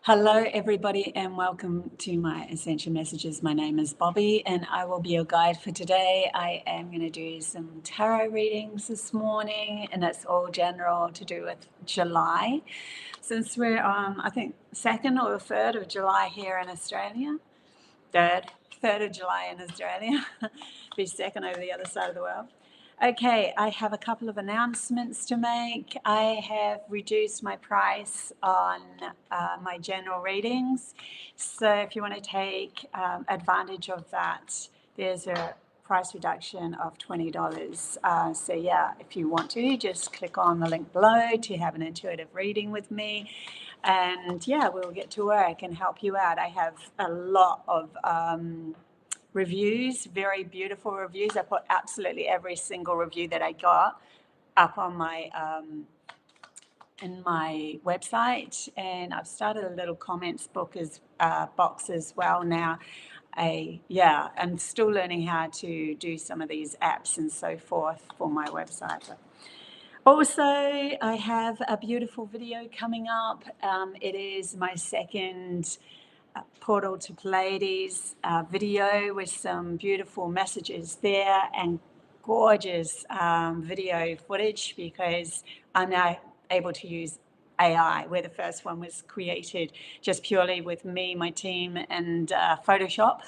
Hello, everybody, and welcome to my Essential Messages. My name is Bobby, and I will be your guide for today. I am going to do some tarot readings this morning, and it's all general to do with July. Since we're on, I think, 2nd or 3rd of July here in Australia. 3rd of July in Australia. Be 2nd over the other side of the world. Okay, I have a couple of announcements to make. I have reduced my price on my general readings. So if you want to take advantage of that, there's a price reduction of $20. So yeah, if you want to, just click on the link below to have an intuitive reading with me. And yeah, we'll get to work and help you out. I have a lot of reviews, very beautiful reviews. I put absolutely every single review that I got up on my in my website, and I've started a little comments box as well now. I'm still learning how to do some of these apps and so forth for my website. But also, I have a beautiful video coming up. It is my second portal to Pleiades video with some beautiful messages there and gorgeous video footage, because I'm now able to use AI, where the first one was created just purely with me, my team, and Photoshop.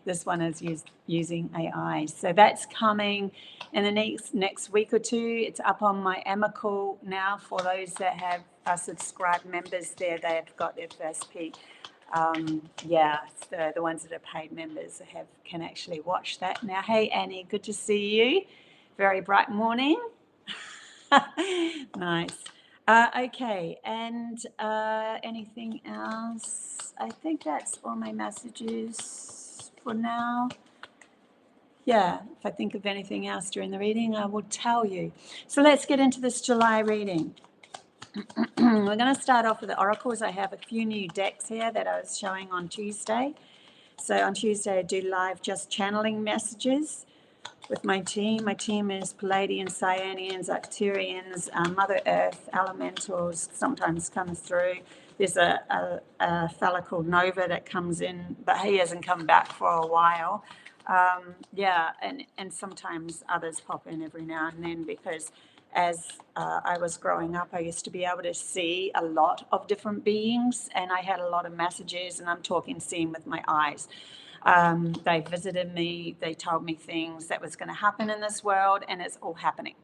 This one is using AI. So that's coming in the next week or two. It's up on my Emmacle now. For those that have subscribed members there, they've got their first peek. The ones that are paid members can actually watch that now. Hey Annie, good to see you. Very bright morning. Nice. Okay, and anything else? I think that's all my messages for now. Yeah, if I think of anything else during the reading, I will tell you. So let's get into this July reading. We're going to start off with the oracles. I have a few new decks here that I was showing on Tuesday. So on Tuesday I do live just channeling messages with my team. My team is Pleiadians, Cyanians, Arcturians, Mother Earth, Elementals sometimes comes through. There's a fella called Nova that comes in, but he hasn't come back for a while. And sometimes others pop in every now and then, because as I was growing up, I used to be able to see a lot of different beings, and I had a lot of messages, and I'm talking seeing with my eyes. They visited me, they told me things that was going to happen in this world, and it's all happening.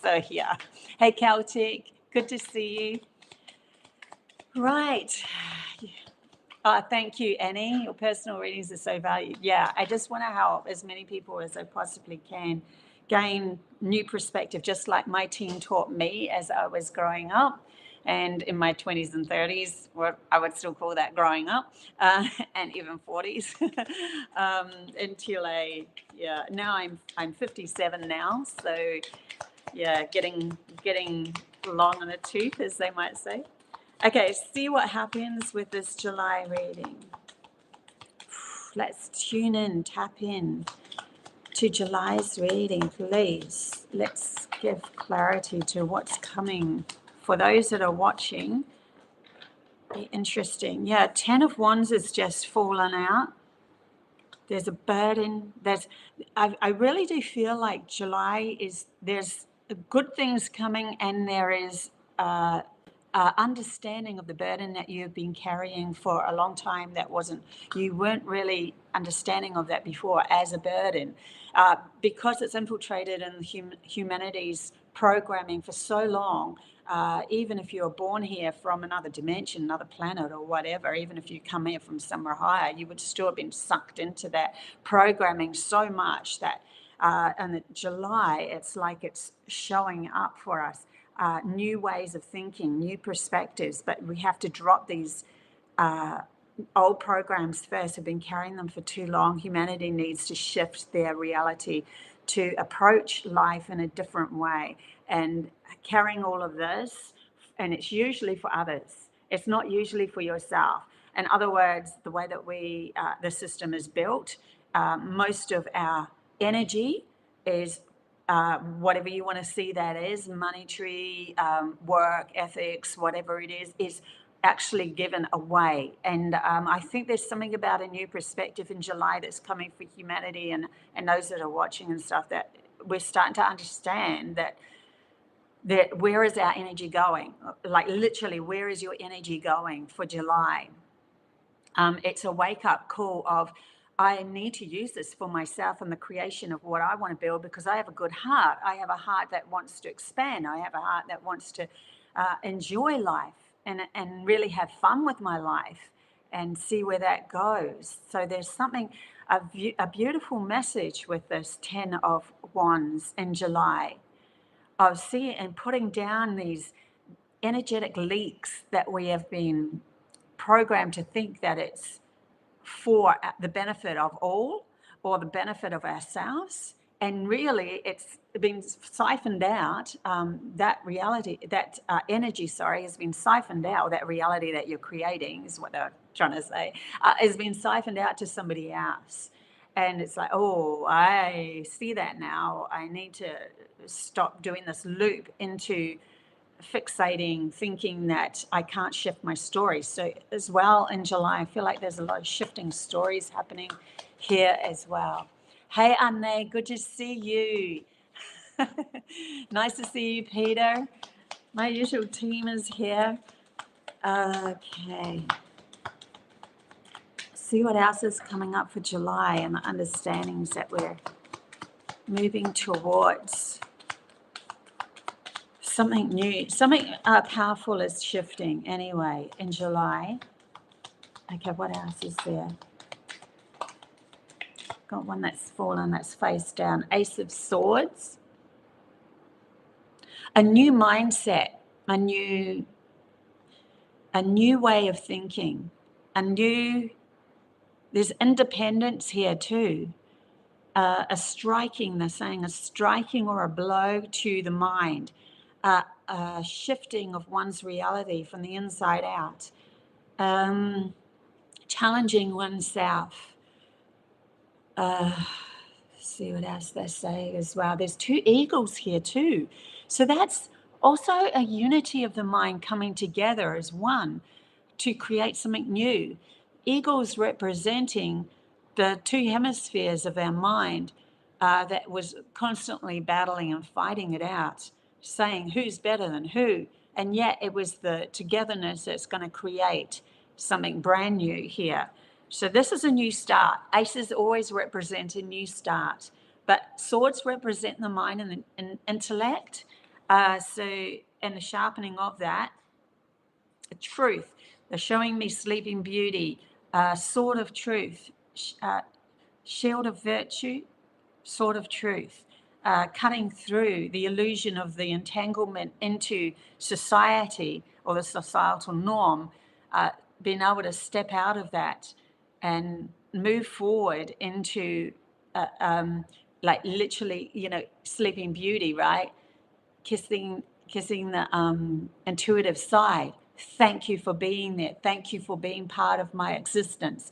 So yeah. Hey Celtic, good to see you. Right. Thank you, Annie. Your personal readings are so valued. Yeah, I just want to help as many people as I possibly can gain new perspective, just like my team taught me as I was growing up, and in my 20s and 30s, what I would still call that growing up, and even 40s, until now I'm 57 now, so yeah, getting long in the tooth, as they might say. Okay, see what happens with this July reading. Let's tune in, tap in to July's reading, please. Let's give clarity to what's coming. For those that are watching, be interesting. Yeah, 10 of Wands has just fallen out. There's a burden. I really do feel like July there's good things coming, and there is understanding of the burden that you've been carrying for a long time you weren't really understanding of that before as a burden, because it's infiltrated in humanity's programming for so long. Even if you're born here from another dimension, another planet or whatever, even if you come here from somewhere higher, you would still have been sucked into that programming so much that in July, it's like it's showing up for us. New ways of thinking, new perspectives, but we have to drop these old programs first. We've been carrying them for too long. Humanity needs to shift their reality to approach life in a different way, and carrying all of this, and it's usually for others. It's not usually for yourself. In other words, the way that the system is built, most of our energy is whatever you want to see that is, monetary, work, ethics, whatever it is actually given away. And I think there's something about a new perspective in July that's coming for humanity and those that are watching and stuff, that we're starting to understand that where is our energy going? Like literally, where is your energy going for July? It's a wake-up call of, I need to use this for myself and the creation of what I want to build, because I have a good heart. I have a heart that wants to expand. I have a heart that wants to enjoy life and really have fun with my life and see where that goes. So there's something, a beautiful message with this 10 of Wands in July, of seeing and putting down these energetic leaks that we have been programmed to think that it's for the benefit of all or the benefit of ourselves. And really, it's been siphoned out. That reality, that energy, has been siphoned out. That reality that you're creating is what they're trying to say, has been siphoned out to somebody else. And it's like, oh, I see that now. I need to stop doing this loop into fixating, thinking that I can't shift my story. So as well in July, I feel like there's a lot of shifting stories happening here as well. Hey, Anne, good to see you. Nice to see you, Peter. My usual team is here. Okay. See what else is coming up for July and the understandings that we're moving towards. Something new, something powerful is shifting anyway in July. Okay, what else is there? Got one that's fallen, that's face down. Ace of Swords. A new mindset, a new way of thinking, there's independence here too. A striking, they're saying a striking or a blow to the mind. A shifting of one's reality from the inside out, challenging oneself. See what else they say as well. There's 2 eagles here too. So that's also a unity of the mind coming together as one to create something new. Eagles representing the 2 hemispheres of our mind that was constantly battling and fighting it out, saying who's better than who. And yet it was the togetherness that's going to create something brand new here. So this is a new start. Aces always represent a new start, but swords represent the mind and the intellect. And the sharpening of that, the truth. They're showing me Sleeping Beauty, sword of truth, shield of virtue, sword of truth. Cutting through the illusion of the entanglement into society or the societal norm, being able to step out of that and move forward into like literally, Sleeping Beauty, right? Kissing the intuitive side. Thank you for being there. Thank you for being part of my existence.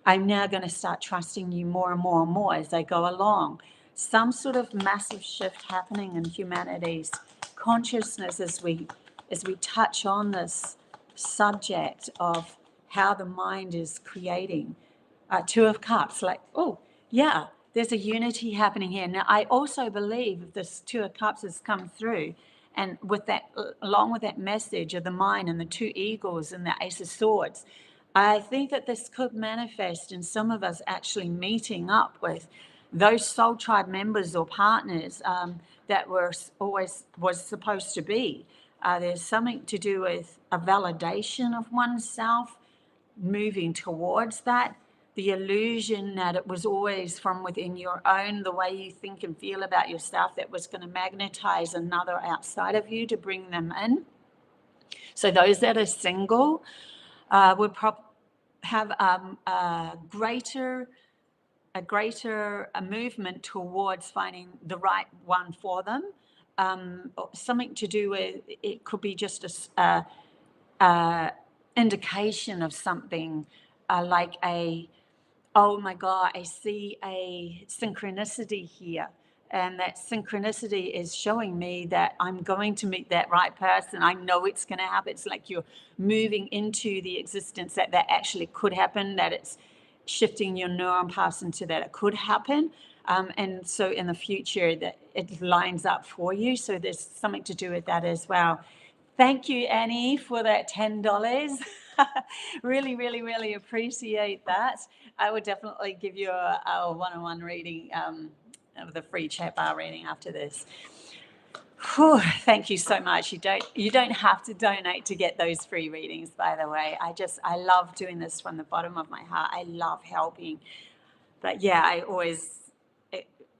I'm now going to start trusting you more and more and more as I go along. Some sort of massive shift happening in humanity's consciousness as we touch on this subject of how the mind is creating. 2 of Cups, like, oh, yeah, there's a unity happening here. Now, I also believe this 2 of Cups has come through, and with that, along with that message of the mind and the 2 eagles and the Ace of Swords, I think that this could manifest in some of us actually meeting up with those soul tribe members or partners that was supposed to be. There's something to do with a validation of oneself, moving towards that, the illusion that it was always from within your own, the way you think and feel about yourself, that was going to magnetize another outside of you to bring them in. So those that are single would have a greater movement towards finding the right one for them. Something to do with, it could be just a indication of something like oh my God, I see a synchronicity here. And that synchronicity is showing me that I'm going to meet that right person. I know it's going to happen. It's like you're moving into the existence that actually could happen, that it's shifting your neuron paths into that it could happen. And so in the future that it lines up for you. So there's something to do with that as well. Thank you, Annie, for that $10. Really, really, really appreciate that. I would definitely give you a one-on-one reading of the free chat bar reading after this. Whew, thank you so much. You don't have to donate to get those free readings, by the way. I love doing this from the bottom of my heart. I love helping. But yeah, I always,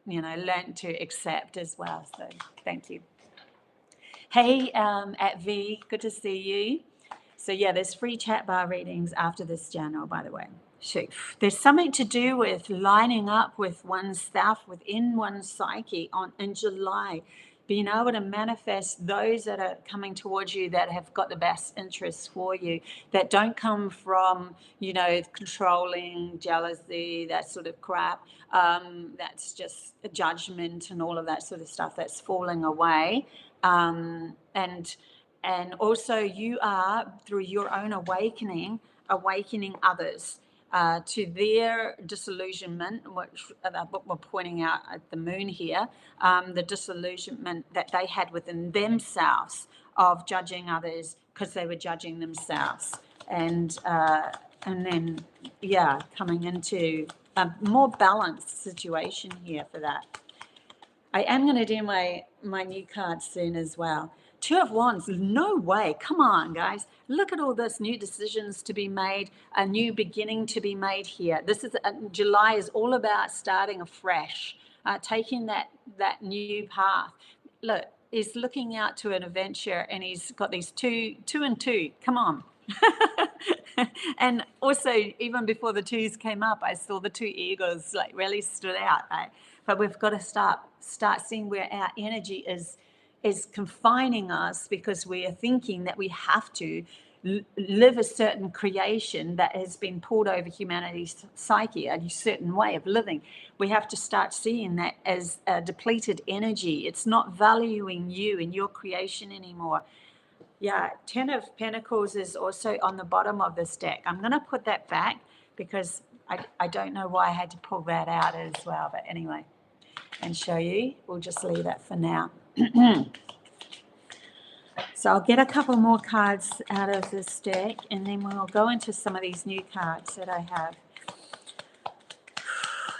learn to accept as well. So thank you. Hey, at V, good to see you. So yeah, there's free chat bar readings after this channel, by the way. So there's something to do with lining up with oneself within one's psyche in July, being able to manifest those that are coming towards you that have got the best interests for you, that don't come from, controlling, jealousy, that sort of crap. That's just a judgment and all of that sort of stuff that's falling away. And also you are, through your own awakening others to their disillusionment, which we're pointing out at the moon here, the disillusionment that they had within themselves of judging others because they were judging themselves. And then, coming into a more balanced situation here for that. I am going to do my new card soon as well. Two of Wands, no way. Come on, guys. Look at all this, new decisions to be made, a new beginning to be made here. This is July is all about starting afresh, taking that new path. Look, he's looking out to an adventure, and he's got these two and two. Come on. And also, even before the twos came up, I saw the two eagles like really stood out. Right? But we've got to start seeing where our energy is confining us, because we are thinking that we have to live a certain creation that has been poured over humanity's psyche, a certain way of living. We have to start seeing that as a depleted energy. It's not valuing you and your creation anymore. Yeah, 10 of Pentacles is also on the bottom of this deck. I'm going to put that back because I don't know why I had to pull that out as well. But anyway, and show you. We'll just leave that for now. So I'll get a couple more cards out of this deck, and then we'll go into some of these new cards that I have.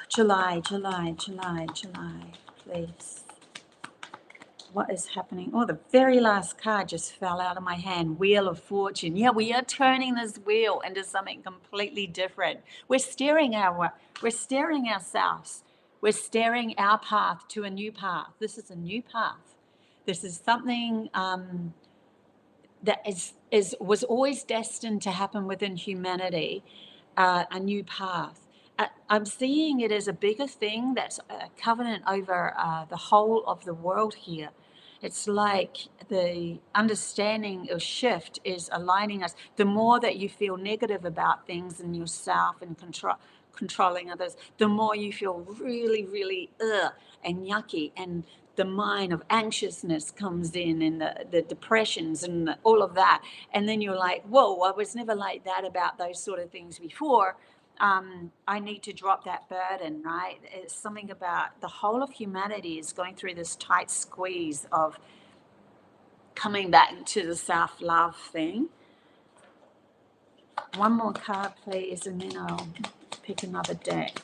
July, please. What is happening? Oh, the very last card just fell out of my hand. Wheel of Fortune. Yeah, we are turning this wheel into something completely different. We're steering ourselves. We're steering our path to a new path. This is a new path. This is something that was always destined to happen within humanity, a new path. I'm seeing it as a bigger thing that's a covenant over the whole of the world here. It's like the understanding of shift is aligning us. The more that you feel negative about things and yourself and controlling others, the more you feel really, really and yucky, and the mind of anxiousness comes in, and the depressions and all of that. And then you're like, whoa, I was never like that about those sort of things before. I need to drop that burden, right? It's something about the whole of humanity is going through this tight squeeze of coming back to the self-love thing. One more card, please, and then I'll pick another deck.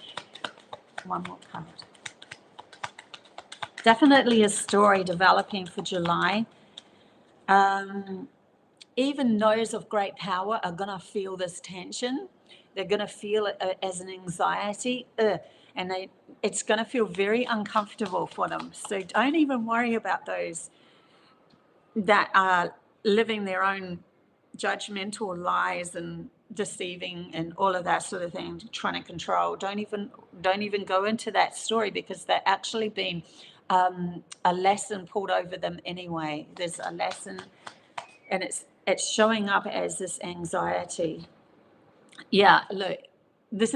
One more card. Definitely a story developing for July. Even those of great power are going to feel this tension. They're going to feel it as an anxiety, and it's going to feel very uncomfortable for them. So don't even worry about those that are living their own judgmental lies and deceiving and all of that sort of thing, trying to control. Don't even go into that story, because they're actually being a lesson pulled over them anyway. There's a lesson, and it's showing up as this anxiety. Yeah, look, this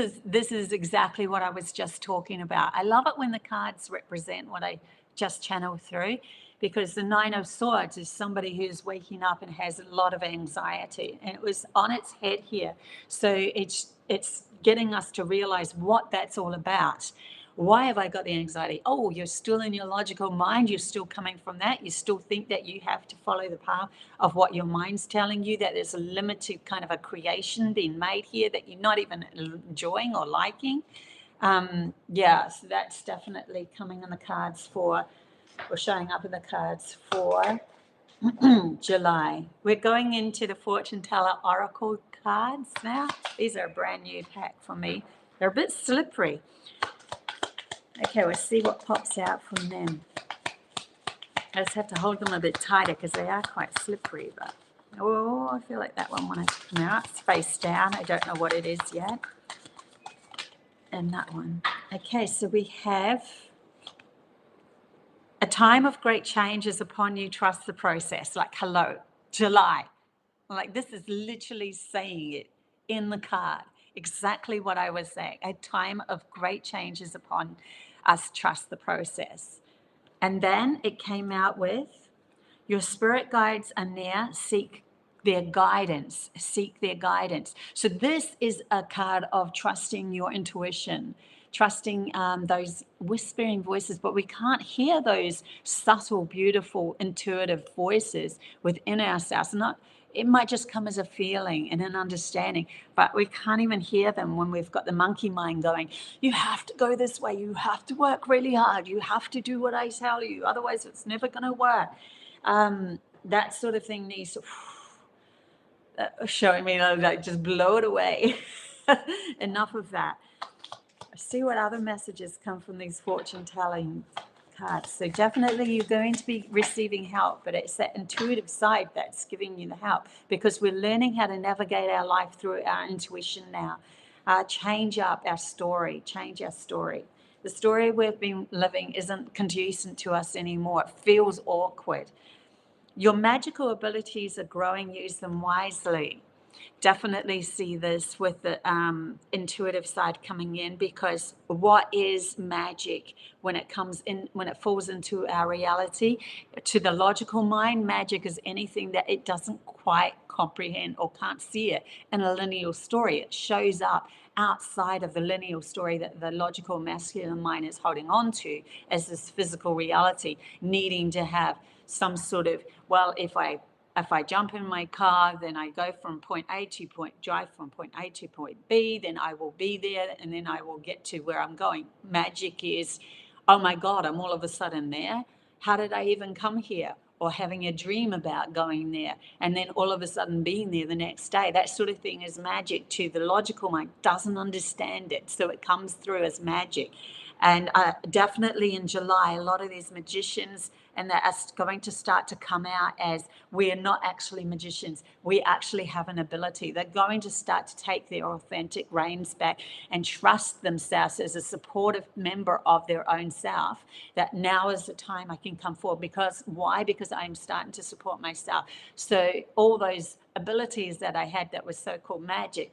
is exactly what I was just talking about. I love it when the cards represent what I just channeled through, because the Nine of Swords is somebody who's waking up and has a lot of anxiety, and it was on its head here. So it's getting us to realize what that's all about. Why have I got the anxiety? Oh, you're still in your logical mind. You're still coming from that. You still think that you have to follow the path of what your mind's telling you, that there's a limited kind of a creation being made here that you're not even enjoying or liking. Yeah, so that's definitely coming in the cards for, or showing up in the cards for July. We're going into the Fortune Teller Oracle cards now. These are a brand new pack for me. They're a bit slippery. Okay, we'll see what pops out from them. I just have to hold them a bit tighter because they are quite slippery. But oh, I feel like that one wanted to come out. It's face down. I don't know what it is yet. And that one. Okay, so we have a time of great change is upon you. Trust the process. Like, hello, July. Like, this is literally saying it in the card. Exactly what I was saying. A time of great change is upon us. Trust the process. And then it came out with, your spirit guides are near. Seek their guidance. Seek their guidance. So this is a card of trusting your intuition, trusting those whispering voices, but we can't hear those subtle, beautiful, intuitive voices within ourselves. It might just come as a feeling and an understanding, but we can't even hear them when we've got the monkey mind going, you have to go this way, you have to work really hard, you have to do what I tell you, otherwise it's never going to work. That sort of thing needs showing me, like, just blow it away. Enough of that. See what other messages come from these fortune telling cards. So definitely you're going to be receiving help, but it's that intuitive side that's giving you the help, because we're learning how to navigate our life through our intuition now. Change up our story, change our story. The story we've been living isn't conducive to us anymore. It feels awkward. Your magical abilities are growing. Use them wisely. Definitely see this with the intuitive side coming in, because what is magic when it comes in, when it falls into our reality? To the logical mind, magic is anything that it doesn't quite comprehend or can't see it in a linear story. It shows up outside of the linear story that the logical masculine mind is holding on to as this physical reality, needing to have some sort of, well, if I jump in my car, then I go from point A to drive from point A to point B, then I will be there, and then I will get to where I'm going. Magic is, oh my God, I'm all of a sudden there. How did I even come here? Or having a dream about going there, and then all of a sudden being there the next day. That sort of thing is magic to the logical mind, doesn't understand it. So it comes through as magic. And definitely in July, a lot of these magicians, and that are going to start to come out as, we're not actually magicians. We actually have an ability. They're going to start to take their authentic reins back and trust themselves as a supportive member of their own self, that now is the time I can come forward. Because why? Because I'm starting to support myself. So all those abilities that I had that was so-called magic,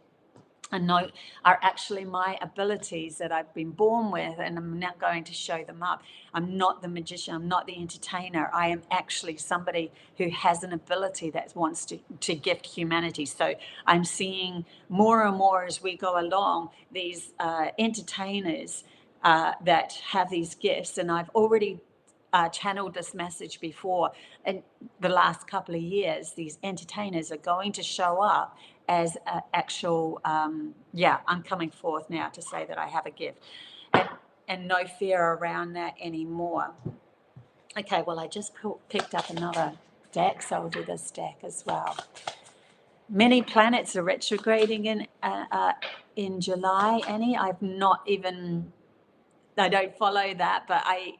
and know are actually my abilities that I've been born with, and I'm now going to show them up. I'm not the magician, I'm not the entertainer. I am actually somebody who has an ability that wants to gift humanity. So I'm seeing more and more as we go along, these entertainers that have these gifts, and I've already channeled this message before. In the last couple of years, these entertainers are going to show up as actual, I'm coming forth now to say that I have a gift, and no fear around that anymore. Okay, well, I just picked up another deck, so I'll do this deck as well. Many planets are retrograding in July, Annie. I don't follow that, but I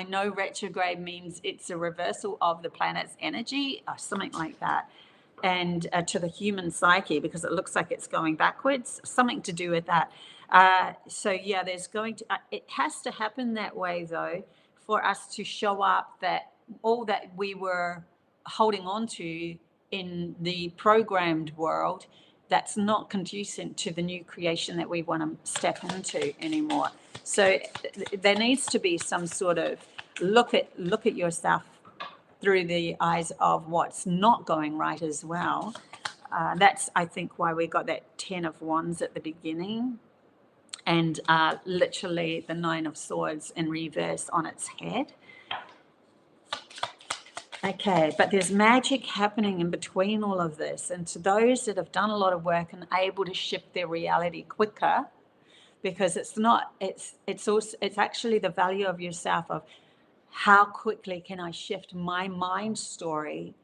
know retrograde means it's a reversal of the planet's energy or something like that, and to the human psyche, because it looks like it's going backwards, something to do with that. So yeah, there's going to, it has to happen that way though, for us to show up that all that we were holding on to in the programmed world that's not conducive to the new creation that we want to step into anymore. So there needs to be some sort of look at yourself through the eyes of what's not going right as well. That's, I think, why we got that 10 of Wands at the beginning, and literally the 9 of Swords in reverse on its head. Okay, but there's magic happening in between all of this. And to those that have done a lot of work and able to shift their reality quicker, because it's actually the value of yourself, of how quickly can I shift my mind story,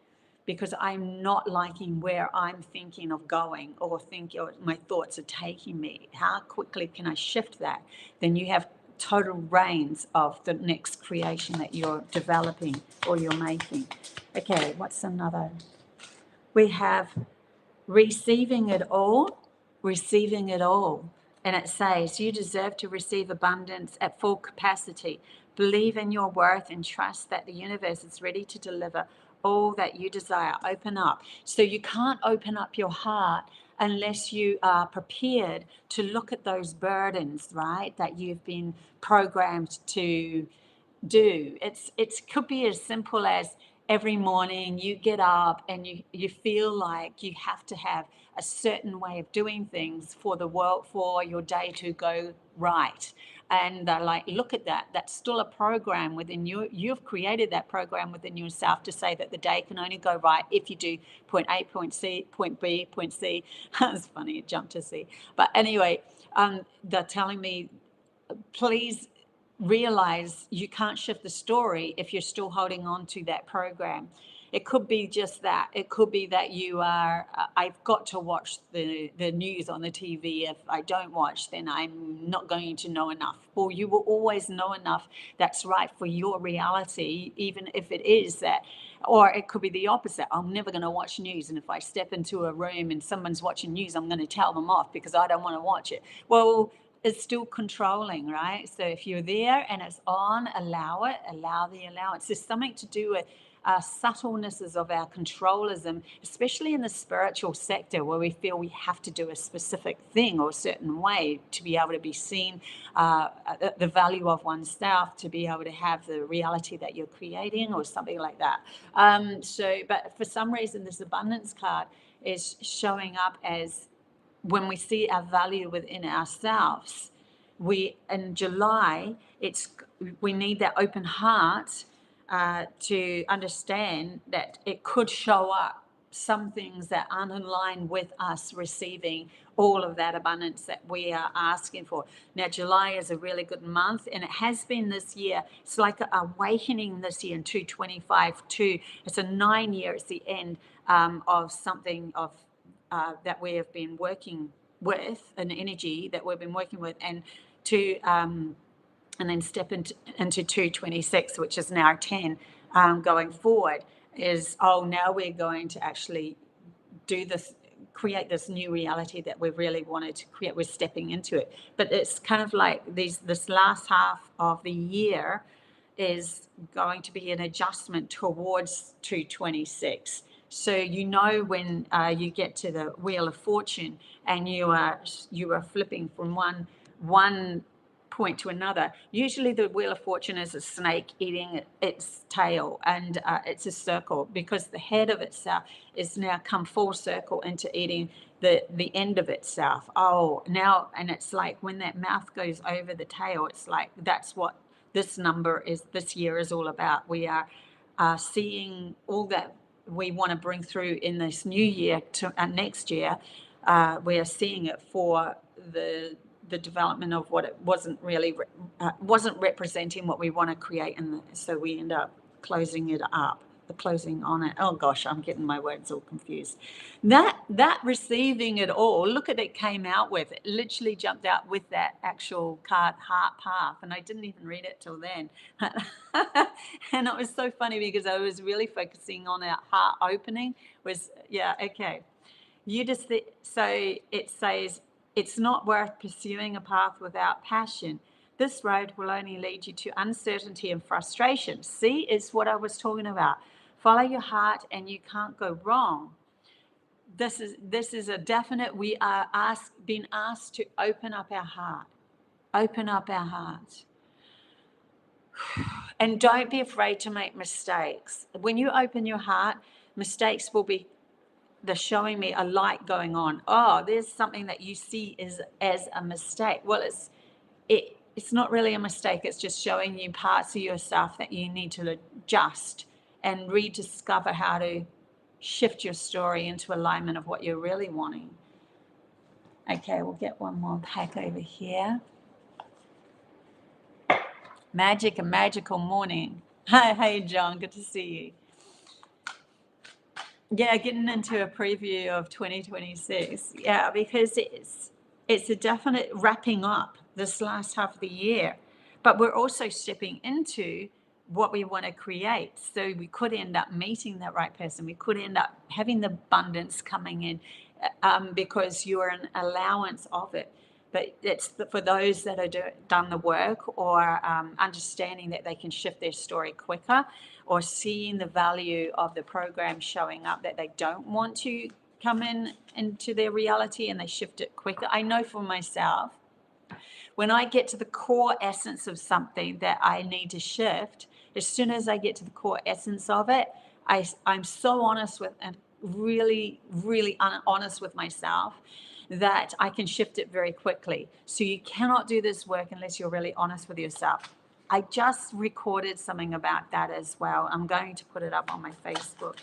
because I'm not liking where I'm thinking of going, or my thoughts are taking me. How quickly can I shift that? Then you have total reins of the next creation that you're developing or you're making. Okay, what's another? We have receiving it all, receiving it all. And it says, you deserve to receive abundance at full capacity. Believe in your worth and trust that the universe is ready to deliver all that you desire. Open up. So you can't open up your heart unless you are prepared to look at those burdens, right, that you've been programmed to do. It could be as simple as every morning you get up and you feel like you have to have a certain way of doing things for the world, for your day to go right. And they're like, look at that. That's still a program within you. You've created that program within yourself to say that the day can only go right if you do point A, point C, point B, point C. It's funny, it jumped to C. But anyway, they're telling me, please realize you can't shift the story if you're still holding on to that program. It could be just that. It could be that you are, I've got to watch the news on the TV. If I don't watch, then I'm not going to know enough. Or you will always know enough that's right for your reality, even if it is that. Or it could be the opposite. I'm never going to watch news. And if I step into a room and someone's watching news, I'm going to tell them off because I don't want to watch it. Well, it's still controlling, right? So if you're there and it's on, allow it, allow the allowance. There's something to do with subtlenesses of our controlism, especially in the spiritual sector, where we feel we have to do a specific thing or a certain way to be able to be seen, the value of oneself, to be able to have the reality that you're creating or something like that. But for some reason, this abundance card is showing up as, when we see our value within ourselves, in July, we need that open heart to understand that it could show up some things that aren't in line with us receiving all of that abundance that we are asking for. Now, July is a really good month, and it has been this year. It's like an awakening this year in 225 too. It's a 9-year, it's the end of something of that we have been working with, an energy that we've been working with, and then step into 226, which is now 10, going forward, is, now we're going to actually do this, create this new reality that we really wanted to create. We're stepping into it. But it's kind of like this last half of the year is going to be an adjustment towards 226. So when you get to the Wheel of Fortune and you are flipping from one point to another. Usually the Wheel of Fortune is a snake eating its tail, and it's a circle, because the head of itself is now come full circle into eating the end of itself. And it's like when that mouth goes over the tail, it's like that's what this year is all about. We are seeing all that we want to bring through in this new year to next year. We are seeing it for the development of what it wasn't representing what we want to create, and so we end up closing it up, the closing on it. Oh gosh, I'm getting my words all confused. That receiving it all, look at it, came out with it, literally jumped out with that actual card, heart path, and I didn't even read it till then. And it was so funny because I was really focusing on our heart opening. So it says, it's not worth pursuing a path without passion. This road will only lead you to uncertainty and frustration. See, it's what I was talking about. Follow your heart and you can't go wrong. this is a definite, we are being asked to open up our heart. Open up our heart. And don't be afraid to make mistakes. When you open your heart, mistakes will be, they're showing me a light going on. Oh, there's something that you see as a mistake. Well, it's not really a mistake. It's just showing you parts of yourself that you need to adjust and rediscover how to shift your story into alignment of what you're really wanting. Okay, we'll get one more pack over here. Magic, a magical morning. Hi, hey John, good to see you. Yeah, getting into a preview of 2026. Yeah, because it's a definite wrapping up this last half of the year, but we're also stepping into what we want to create. So we could end up meeting that right person. We could end up having the abundance coming in because you're an allowance of it. But it's for those that are done the work or understanding that they can shift their story quicker, or seeing the value of the program showing up that they don't want to come into their reality, and they shift it quicker. I know for myself, when I get to the core essence of something that I need to shift, as soon as I get to the core essence of it, I'm so honest with, and really, really honest with myself, that I can shift it very quickly. So you cannot do this work unless you're really honest with yourself. I just recorded something about that as well. I'm going to put it up on my Facebook,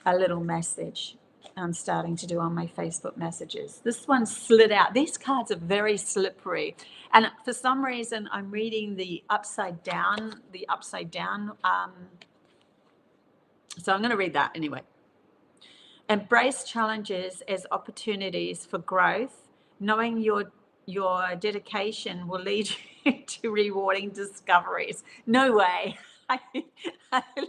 a little message I'm starting to do on my Facebook messages. This one slid out. These cards are very slippery. And for some reason, I'm reading the upside down. So I'm going to read that anyway. Embrace challenges as opportunities for growth, knowing your dedication will lead you to rewarding discoveries. No way. I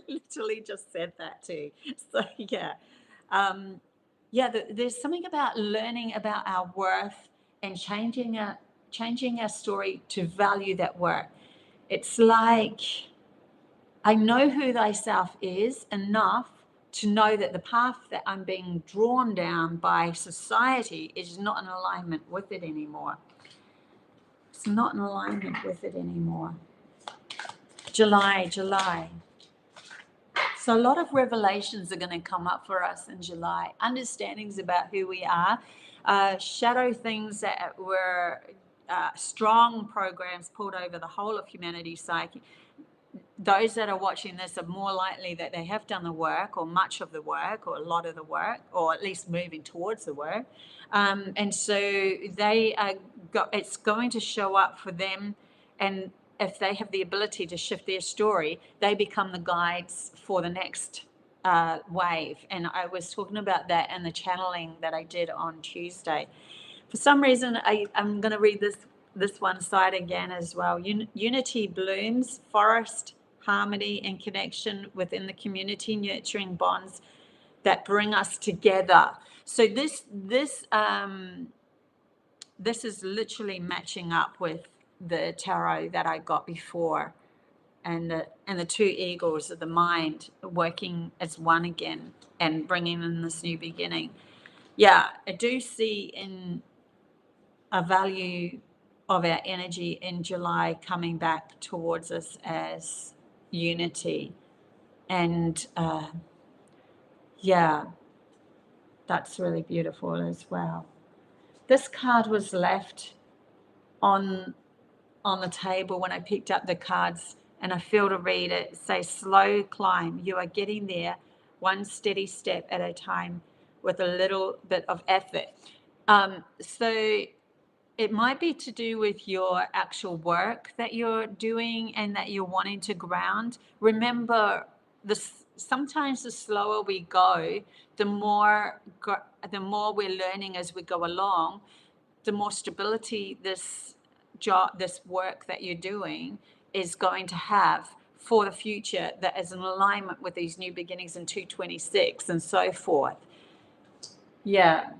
literally just said that too. So yeah. There's something about learning about our worth and changing our story to value that worth. It's like, I know who thyself is enough to know that the path that I'm being drawn down by society is not in alignment with it anymore. It's not in alignment with it anymore. July. So a lot of revelations are going to come up for us in July. Understandings about who we are, shadow things that were strong programs pulled over the whole of humanity's psyche. Those that are watching this are more likely that they have done the work, or much of the work, or a lot of the work, or at least moving towards the work. And so it's going to show up for them. And if they have the ability to shift their story, they become the guides for the next wave. And I was talking about that in the channeling that I did on Tuesday. For some reason, I'm going to read this one side again as well. Unity blooms, forest, harmony and connection within the community, nurturing bonds that bring us together. So this is literally matching up with the tarot that I got before, and the two eagles of the mind working as one again and bringing in this new beginning. Yeah, I do see in a value of our energy in July coming back towards us as unity. And that's really beautiful as well. This card was left on the table when I picked up the cards, and I feel to read it. Say, slow climb. You are getting there, one steady step at a time with a little bit of effort. So it might be to do with your actual work that you're doing and that you're wanting to ground. Remember, sometimes the slower we go, the more we're learning as we go along, the more stability this work that you're doing is going to have for the future, that is in alignment with these new beginnings in 226 and so forth. Yeah.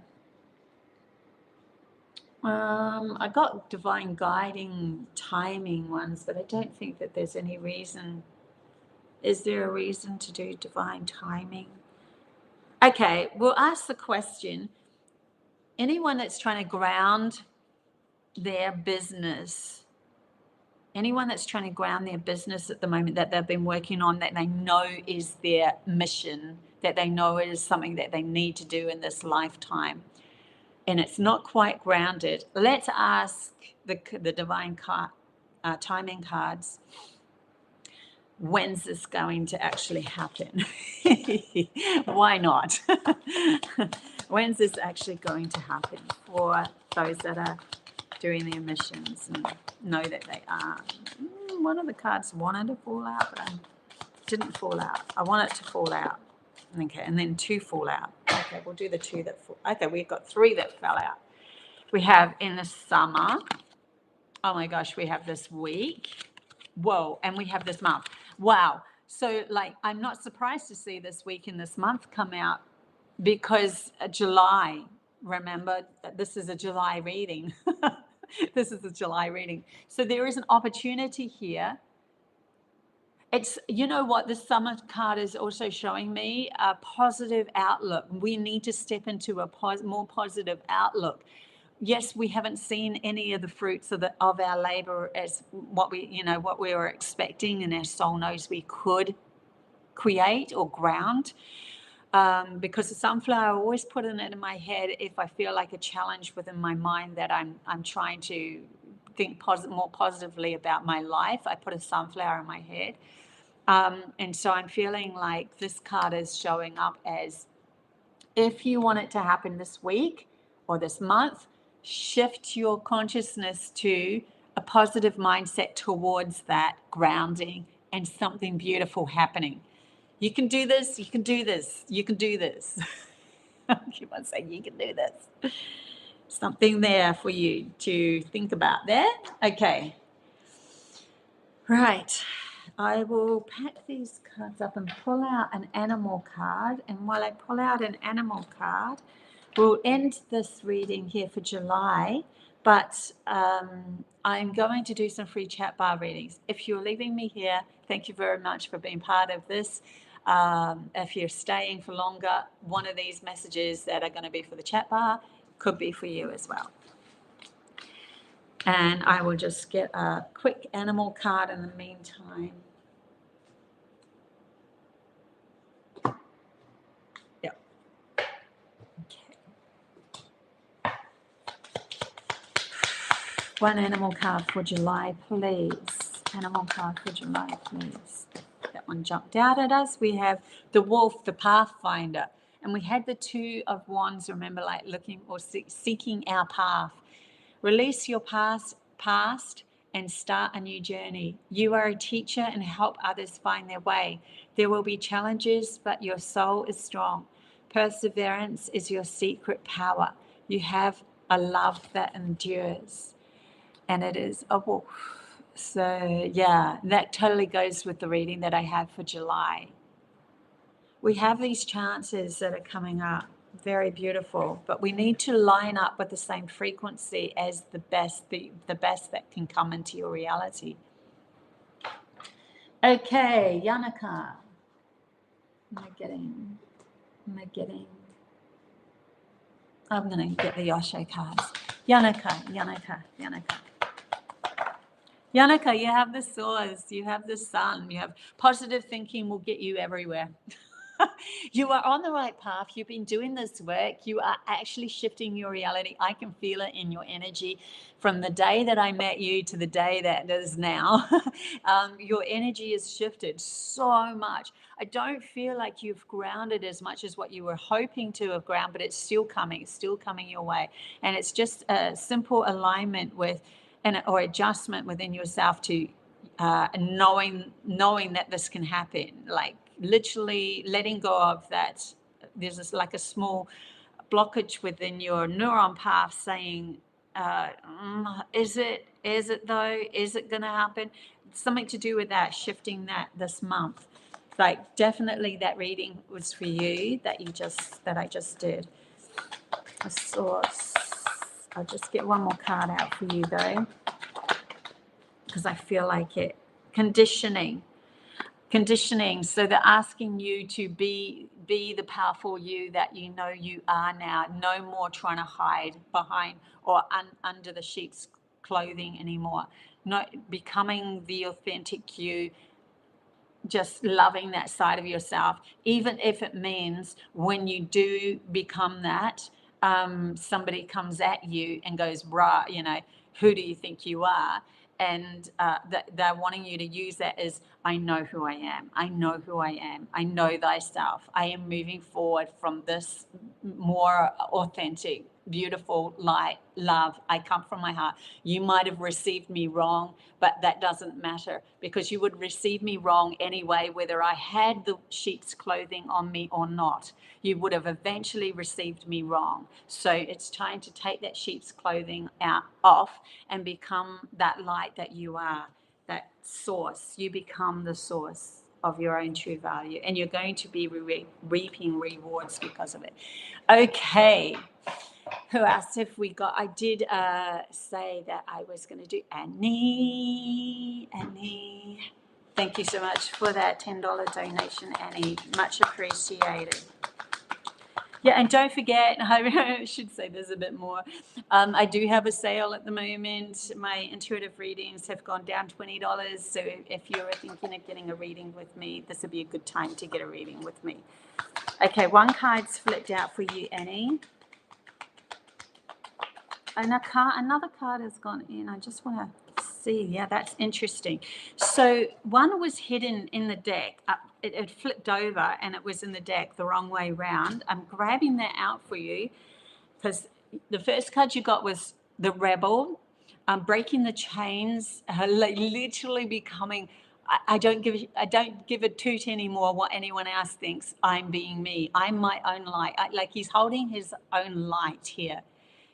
I got divine guiding timing ones, but I don't think that there's any reason. Is there a reason to do divine timing? Okay, we'll ask the question, anyone that's trying to ground their business, anyone that's trying to ground their business at the moment that they've been working on, that they know is their mission, that they know is something that they need to do in this lifetime, and it's not quite grounded, let's ask the divine card, timing cards, when's this going to actually happen? Why not? When's this actually going to happen for those that are doing their missions and know that they are? One of the cards wanted to fall out, but didn't fall out. I want it to fall out. Okay, and then 2 fall out. Okay, we'll do the 2 that fall. Okay, we've got 3 that fell out. We have in the summer. Oh my gosh, we have this week. Whoa, and we have this month. Wow. So like, I'm not surprised to see this week and this month come out, because July, remember, this is a July reading. This is a July reading. So there is an opportunity here. It's, you know what, the summer card is also showing me a positive outlook. We need to step into a more positive outlook. Yes, we haven't seen any of the fruits of our labor as what we were expecting, and our soul knows we could create or ground. Because the sunflower, I always put it in my head if I feel like a challenge within my mind that I'm trying to think more positively about my life. I put a sunflower in my head. And so I'm feeling like this card is showing up as, if you want it to happen this week or this month, shift your consciousness to a positive mindset towards that grounding and something beautiful happening. You can do this, you can do this, you can do this. Keep on saying you can do this. Something there for you to think about there. Okay. Right. I will pack these cards up and pull out an animal card. And while I pull out an animal card, we'll end this reading here for July. But I'm going to do some free chat bar readings. If you're leaving me here, thank you very much for being part of this. If you're staying for longer, one of these messages that are going to be for the chat bar could be for you as well. And I will just get a quick animal card in the meantime. Yep. Okay. One animal card for July, please. Animal card for July, please. That one jumped out at us. We have the wolf, the pathfinder. And we had the 2 of wands, remember, like looking or seeking our path. Release your past and start a new journey. You are a teacher and help others find their way. There will be challenges, but your soul is strong. Perseverance is your secret power. You have a love that endures. And it is a wolf. So yeah, that totally goes with the reading that I have for July. We have these chances that are coming up. Very beautiful, but we need to line up with the same frequency as the best that can come into your reality. Okay, Yanaka. I'm going to get the Osho cards. Yanaka. Yanaka, you have the source, you have the sun, you have positive thinking will get you everywhere. You are on the right path. You've been doing this work. You are actually shifting your reality. I can feel it in your energy from the day that I met you to the day that it is now. Your energy has shifted so much. I don't feel like you've grounded as much as what you were hoping to have ground, but it's still coming your way. And it's just a simple alignment with or adjustment within yourself to knowing that this can happen, like literally letting go of that. There's this like a small blockage within your neuron path saying, is it though? Is it going to happen? Something to do with that, shifting that this month. Like definitely that reading was for you that I just did. A source. I'll just get one more card out for you though, because I feel like it. Conditioning. conditioning. So they're asking you to be the powerful you that you know you are now. No more trying to hide behind or under the sheep's clothing anymore. No, becoming the authentic you, just loving that side of yourself, even if it means when you do become that, somebody comes at you and goes, bruh, you know, who do you think you are? And they're wanting you to use that as, I know who I am. I know who I am. I know thyself. I am moving forward from this more authentic, beautiful light, love. I come from my heart. You might have received me wrong, but that doesn't matter, because you would receive me wrong anyway, whether I had the sheep's clothing on me or not. You would have eventually received me wrong. So it's time to take that sheep's clothing off and become that light that you are, that source. You become the source of your own true value, and you're going to be reaping rewards because of it. Okay. Who else have we got? I did say that I was going to do Annie. Annie. Thank you so much for that $10 donation, Annie. Much appreciated. Yeah, and don't forget, I should say there's a bit more. I do have a sale at the moment. My intuitive readings have gone down $20. So if you're thinking of getting a reading with me, this would be a good time to get a reading with me. Okay, one card's flipped out for you, Annie. And another card has gone in. I just want to see. Yeah, that's interesting. So one was hidden in the deck. It flipped over and it was in the deck the wrong way round. I'm grabbing that out for you because the first card you got was the Rebel, breaking the chains, literally becoming. I don't give a toot anymore what anyone else thinks. I'm being me. I'm my own light. Like he's holding his own light here.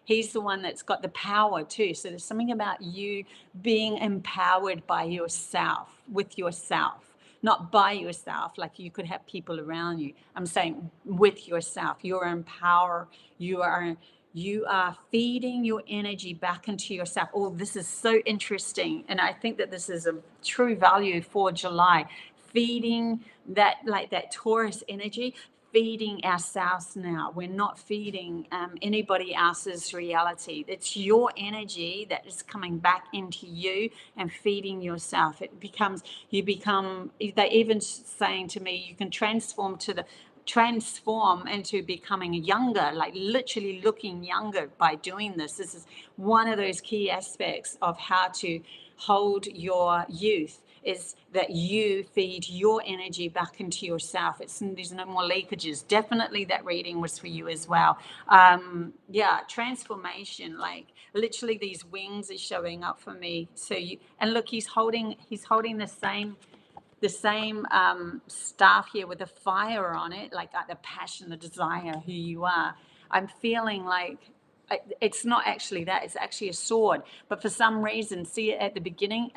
He's the one that's got the power too. So there's something about you being empowered by yourself, with yourself, not by yourself. Like you could have people around you. I'm saying with yourself. You're empowered. You are feeding your energy back into yourself. Oh, this is so interesting. And I think that this is a true value for July. Feeding that, like that Taurus energy, feeding ourselves now. We're not feeding anybody else's reality. It's your energy that is coming back into you and feeding yourself. It becomes, they even saying to me, you can transform into becoming younger, like literally looking younger by doing this. This is one of those key aspects of how to hold your youth, is that you feed your energy back into yourself. There's no more leakages. Definitely that reading was for you as well. Yeah, transformation, like literally these wings are showing up for me. So and look, he's holding the same staff here with a fire on it, like the passion, the desire, who you are. I'm feeling like it's not actually that, it's actually a sword, but for some reason, see it at the beginning,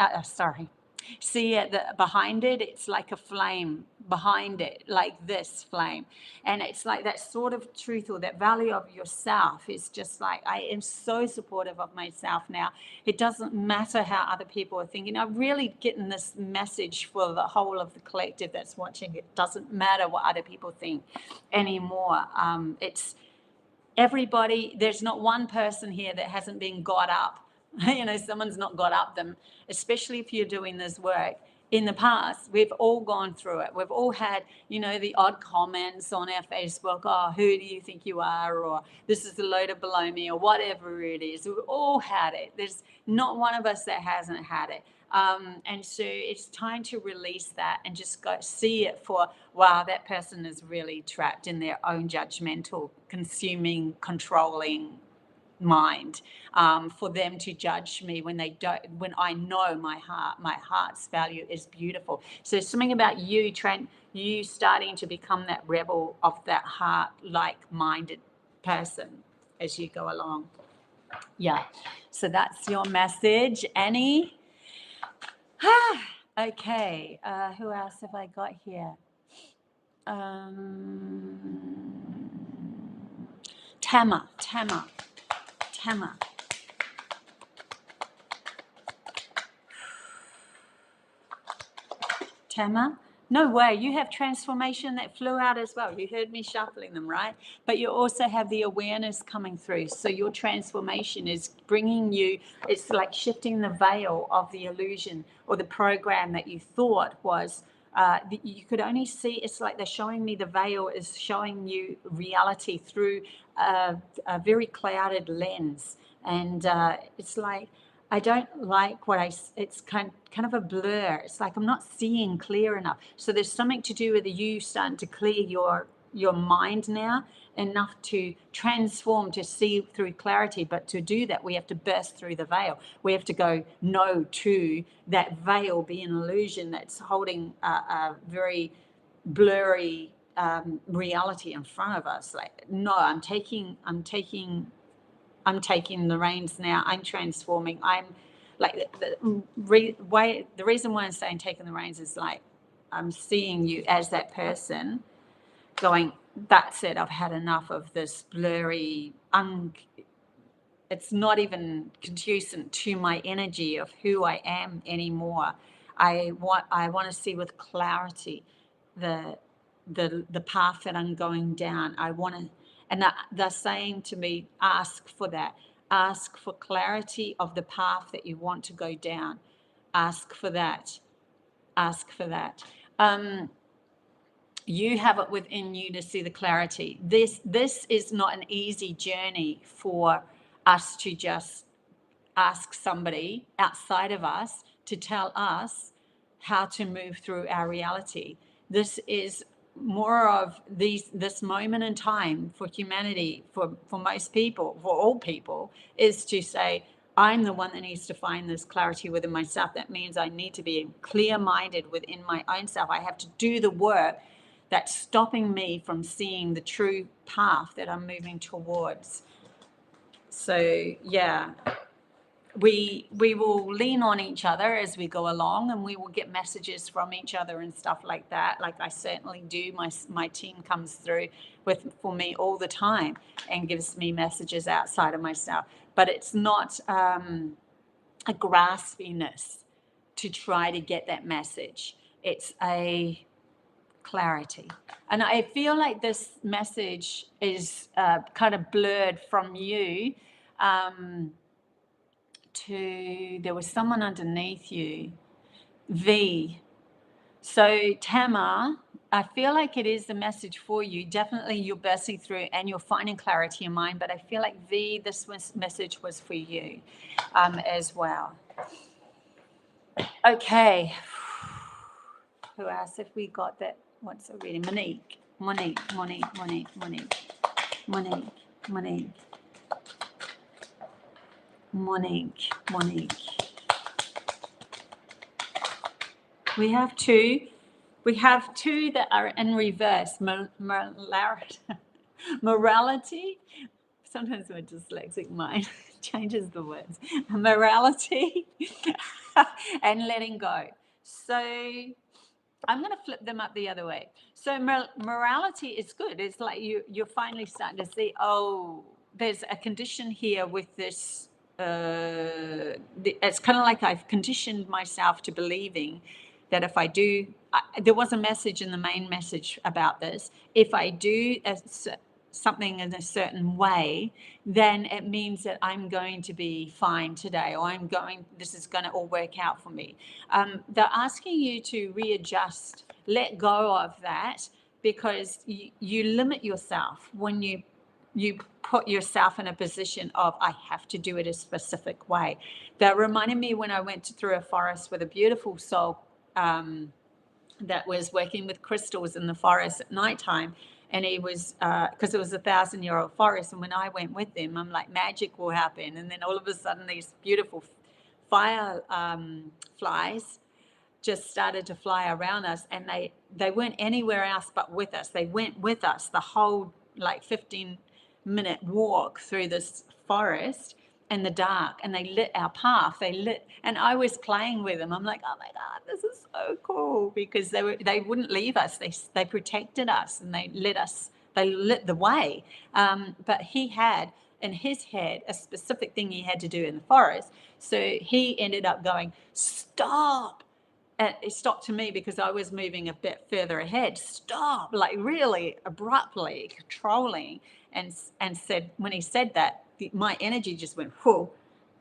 see at the behind it, it's like a flame behind it, like this flame. And it's like that sort of truth, or that value of yourself is just like, I am so supportive of myself now. It doesn't matter how other people are thinking. I'm really getting this message for the whole of the collective that's watching. It doesn't matter what other people think anymore. It's everybody. There's not one person here that hasn't been got up. Someone's not got up them, especially if you're doing this work. In the past, we've all gone through it. We've all had, the odd comments on our Facebook, oh, who do you think you are? Or this is a load of baloney, or whatever it is. We've all had it. There's not one of us that hasn't had it. And so it's time to release that and just go see it for, wow, that person is really trapped in their own judgmental, consuming, controlling mind, for them to judge me when they don't, when I know my heart's value is beautiful. So something about you starting to become that rebel of that heart, like-minded person as you go along. Yeah. So that's your message, Annie. Okay. Who else have I got here? Tama. Tama, No way. You have transformation that flew out as well. You heard me shuffling them, right? But you also have the awareness coming through. So your transformation is bringing you, it's like shifting the veil of the illusion or the program that you thought was, you could only see, it's like they're showing me the veil is showing you reality through a very clouded lens. And it's like, I don't like it's kind of a blur. It's like I'm not seeing clear enough. So there's something to do with you starting to clear your mind now enough to transform, to see through clarity. But to do that, we have to burst through the veil. We have to go no to that veil be an illusion that's holding a very blurry reality in front of us. Like, no, I'm taking the reins now. I'm transforming. I'm like the reason why I'm saying taking the reins is like I'm seeing you as that person going, that's it. I've had enough of this blurry, it's not even conducive to my energy of who I am anymore. I want to see with clarity the path that I'm going down. I want to, and they're saying to me, ask for that. Ask for clarity of the path that you want to go down. Ask for that. Ask for that. You have it within you to see the clarity. This is not an easy journey for us to just ask somebody outside of us to tell us how to move through our reality. This is more of this moment in time for humanity, for most people, for all people, is to say, I'm the one that needs to find this clarity within myself. That means I need to be clear-minded within my own self. I have to do the work that's stopping me from seeing the true path that I'm moving towards. So yeah, we will lean on each other as we go along, and we will get messages from each other and stuff like that. Like I certainly do. My team comes through for me all the time and gives me messages outside of myself. But it's not a graspiness to try to get that message. It's a clarity. And I feel like this message is kind of blurred from you to, there was someone underneath you, V. So Tamar, I feel like it is the message for you. Definitely you're bursting through and you're finding clarity in mind, but I feel like V, this message was for you as well. Okay. Who else have we got that wants a reading? Monique. We have two that are in reverse. Morality. Sometimes my dyslexic mind changes the words. Morality and letting go. So I'm going to flip them up the other way. So morality is good. It's like you're finally starting to see, oh, there's a condition here with this. It's kind of like I've conditioned myself to believing that if I do, there was a message in the main message about this. If I do something in a certain way, then it means that I'm going to be fine today, or this is going to all work out for me. They're asking you to readjust, let go of that, because you limit yourself when you put yourself in a position of, I have to do it a specific way. That reminded me when I went through a forest with a beautiful soul that was working with crystals in the forest at nighttime. And he was, because it was 1,000-year-old forest. And when I went with them, I'm like, magic will happen. And then all of a sudden, these beautiful fire flies just started to fly around us. And they weren't anywhere else but with us. They went with us the whole 15-minute walk through this forest in the dark, and they lit our path. And I was playing with them. I'm like, oh my God, this is so cool, because they wouldn't leave us. They protected us, and they lit the way. But he had in his head a specific thing he had to do in the forest. So he ended up going, stop. it stopped to me because I was moving a bit further ahead. Stop, like really abruptly, controlling, and said, when he said that, my energy just went, whoa,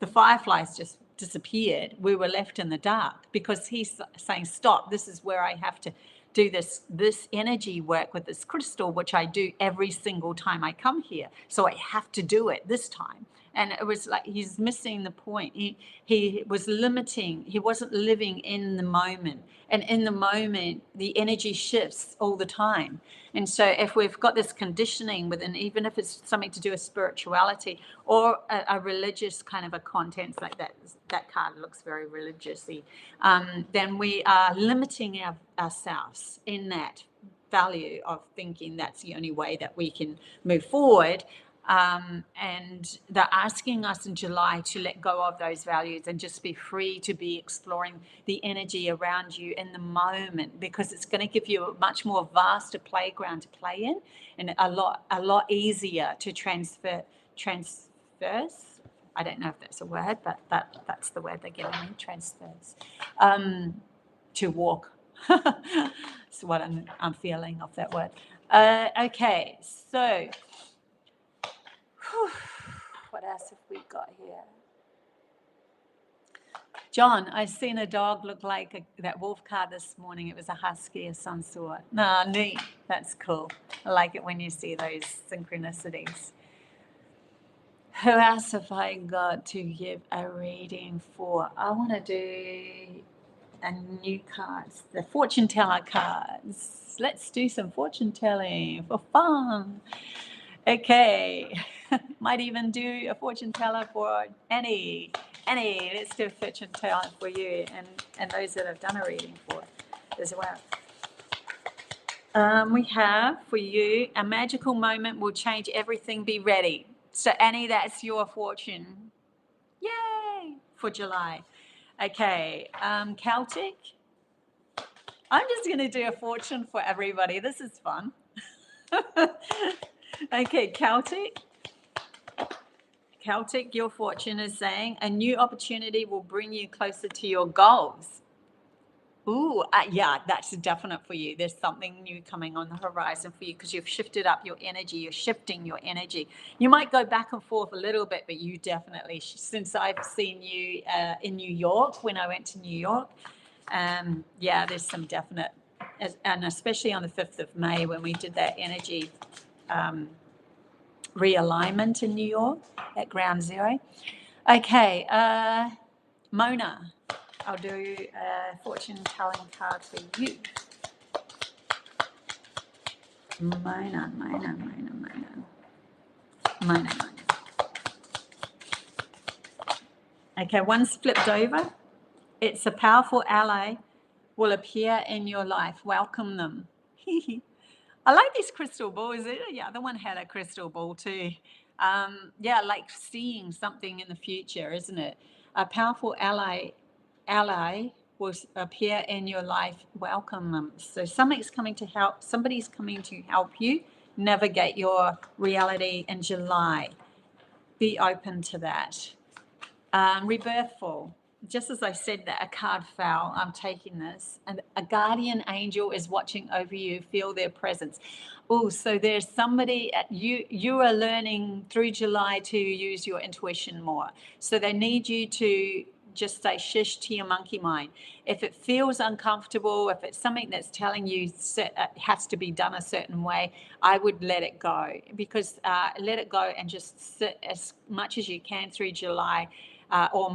the fireflies just disappeared. We were left in the dark because he's saying, stop, this is where I have to do this energy work with this crystal, which I do every single time I come here. So I have to do it this time. And it was like he's missing the point. He was limiting. He wasn't living in the moment. And in the moment, the energy shifts all the time. And so if we've got this conditioning within, even if it's something to do with spirituality or a religious kind of a content like that card looks very religiously, then we are limiting ourselves in that value of thinking that's the only way that we can move forward. And they're asking us in July to let go of those values and just be free to be exploring the energy around you in the moment, because it's going to give you a much more vaster playground to play in, and a lot easier to transverse. I don't know if that's a word, but that's the word they're giving me, transverse, to walk. That's what I'm feeling of that word. Okay, so what else have we got here? John, I seen a dog look like that wolf card this morning. It was a husky of some sort. No, neat. That's cool. I like it when you see those synchronicities. Who else have I got to give a reading for? I want to do a new cards, the fortune teller cards. Let's do some fortune telling for fun. Okay, might even do a fortune teller for Annie. Annie, let's do a fortune teller for you and those that I've done a reading for as well. We have for you, a magical moment will change everything, be ready. So Annie, that's your fortune. Yay, for July. Okay, Celtic. I'm just going to do a fortune for everybody. This is fun. Okay, Celtic, your fortune is saying a new opportunity will bring you closer to your goals. Ooh, yeah, that's definite for you. There's something new coming on the horizon for you because you've shifted up your energy. You're shifting your energy. You might go back and forth a little bit, but you definitely, since I've seen you in New York, when I went to New York, yeah, there's some definite, and especially on the 5th of May when we did that energy realignment in New York at Ground Zero. Okay, Mona, I'll do a fortune telling card for you. Mona. Okay, one's flipped over. It's a powerful ally will appear in your life. Welcome them. I like these crystal balls. Yeah, the one had a crystal ball too. Yeah, like seeing something in the future, isn't it? A powerful ally will appear in your life. Welcome them. So somebody's coming to help you navigate your reality in July. Be open to that. Rebirthful. Just as I said that a card fell, I'm taking this, and a guardian angel is watching over you. Feel their presence. Oh, so there's somebody at you are learning through July to use your intuition more. So they need you to just say shish to your monkey mind. If it feels uncomfortable, if it's something that's telling you it has to be done a certain way, I would let it go, because let it go and just sit as much as you can through July. Or